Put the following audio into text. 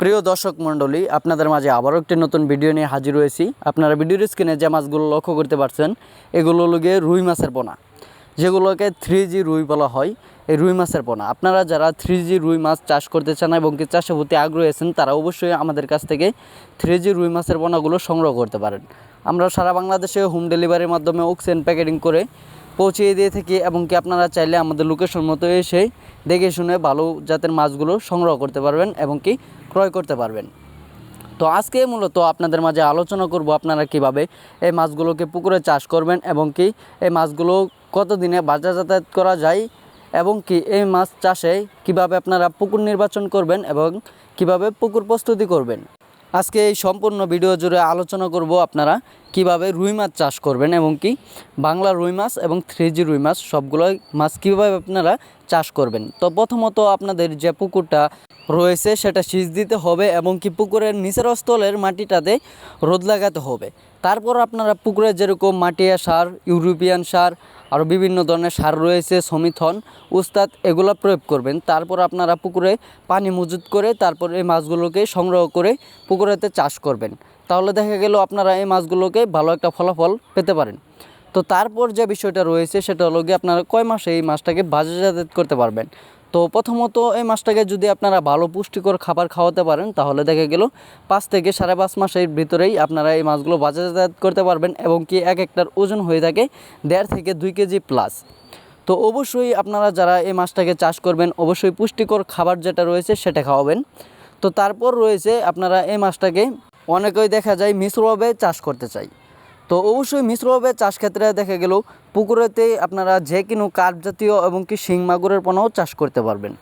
প্রিয় দর্শক মণ্ডলী, আপনাদের মাঝে আবারও একটি নতুন ভিডিও নিয়ে হাজির হয়েছি। আপনারা ভিডিওর স্ক্রিনে যে মাছগুলো লক্ষ্য করতে পারছেন, এগুলো গিয়ে রুই মাছের পোনা, যেগুলোকে 3G রুই বলা হয়। এই রুই মাছের পোনা আপনারা যারা 3G রুই মাছ চাষ করতে চান এবং কি চাষের প্রতি আগ্রহী আছেন, তারা অবশ্যই আমাদের কাছ থেকে 3G রুই মাছের পোনাগুলো সংগ্রহ করতে পারেন। আমরা সারা বাংলাদেশে হোম ডেলিভারির মাধ্যমে অক্সিজেন প্যাকেটিং করে পৌঁছিয়ে দিয়ে থাকি এবং কি আপনারা চাইলে আমাদের লোকেশন মতো এসে দেখে শুনে ভালো জাতের মাছগুলো সংগ্রহ করতে পারবেন এবং কি ক্রয় করতে পারবেন। তো আজকে মূলত আপনাদের মাঝে আলোচনা করব আপনারা কিভাবে এই মাছগুলোকে পুকুরে চাষ করবেন এবং কি এই মাছগুলো কতদিনে বাজার যাতায়াত করা যায় এবং কি এই মাছ চাষে কিভাবে আপনারা পুকুর নির্বাচন করবেন এবং কিভাবে পুকুর প্রস্তুতি করবেন। আজকে এই সম্পূর্ণ ভিডিও জুড়ে আলোচনা করব আপনারা কিভাবে রুই মাছ চাষ করবেন এবং কি বাংলা রুই মাছ এবং 3G রুই মাছ সবগুলো মাছ কীভাবে আপনারা চাষ করবেন। তো প্রথমত আপনাদের যে পুকুরটা রয়েছে সেটা সেচ দিতে হবে এবং কি পুকুরের নিচের স্থলের মাটিটাতে রোদ লাগাতে হবে। তারপর আপনারা পুকুরে যেরকম মাটিয়া সার, ইউরোপিয়ান সার, আরও বিভিন্ন ধরনের সার রয়েছে, সমিথন, উস্তাদ, এগুলো প্রয়োগ করবেন। তারপর আপনারা পুকুরে পানি মজুত করে তারপর এই মাছগুলোকে সংগ্রহ করে পুকুরেতে চাষ করবেন। তাহলে দেখা গেল আপনারা এই মাছগুলোকে ভালো একটা ফলাফল পেতে পারেন। তো তারপর যে বিষয়টা রয়েছে সেটা হলো গিয়ে আপনারা কয় মাসে এই মাছটাকে বাজারজাত করতে পারবেন। তো প্রথমত এই মাছটাকে যদি আপনারা ভালো পুষ্টিকর খাবার খাওয়াতে পারেন, তাহলে দেখা গেল 5 থেকে 5.5 মাসের ভিতরেই আপনারা এই মাছগুলো বাজারজাত করতে পারবেন এবং কি এক একটার ওজন হয়ে থাকে 1.5 থেকে 2 কেজি প্লাস। তো অবশ্যই আপনারা যারা এই মাছটাকে চাষ করবেন অবশ্যই পুষ্টিকর খাবার যেটা রয়েছে সেটা খাওয়াবেন। তো তারপর রয়েছে আপনারা এই মাছটাকে অনেকেই দেখা যায় মিশ্রভাবে চাষ করতে চাই। তো অবশ্যই মিশ্রভাবে চাষ ক্ষেত্রে দেখা গেল পুকুরেতে আপনারা যে কোনো কার্প জাতীয় এবং কি শিং মাগুরের পোনাও চাষ করতে পারবেন।